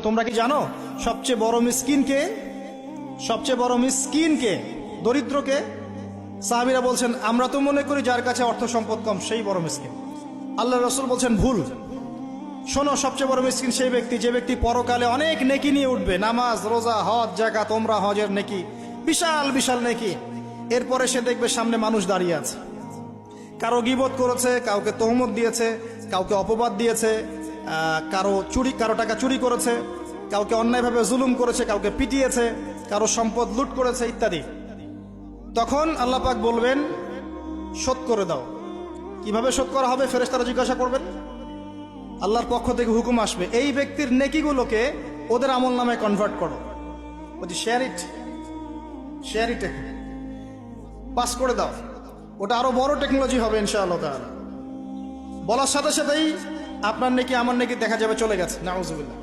তোমরা কি জানো সবচেয়ে বড় মিসকিন কে? সবচেয়ে বড় মিসকিন কে? দরিদ্রকে? সাহাবীরা বলছেন আমরা তো মনে করি যার কাছে অর্থ সম্পদ কম সেই বড় মিসকিন। আল্লাহ রাসূল বলছেন ভুল। শোনো, সবচেয়ে বড় মিসকিন সেই ব্যক্তি যে ব্যক্তি পরকালে অনেক নেকি নিয়ে উঠবে, নামাজ, রোজা, হজ, যাকাত, ওমরা, হজের নেকি, বিশাল বিশাল নেকি। এরপরে সে দেখবে সামনে মানুষ দাঁড়িয়ে আছে, কারো গীবত করেছে, কাউকে তহমত দিয়েছে, কাউকে অপবাদ দিয়েছে, কারো টাকা চুরি করেছে, কাউকে অন্যায়ভাবে জুলুম করেছে, কাউকে পিটিয়েছে, কারো সম্পদ লুট করেছে ইত্যাদি। তখন আল্লাহ পাক বলবেন শোধ করে দাও। কিভাবে শোধ করা হবে? ফেরেশতারা জিজ্ঞাসা করবেন, আল্লাহর পক্ষ থেকে হুকুম আসবে এই ব্যক্তির নেকিগুলোকে ওদের আমল নামে কনভার্ট করো, বলছি শেয়ার ইট পাস করে দাও। ওটা আরো বড় টেকনোলজি হবে ইনশাআল্লাহ তাআলা। বলার সাথে সাথেই আপনার নেকি আমার নেকি দেখা যাবে চলে গেছে, নাউজুবিল্লাহ।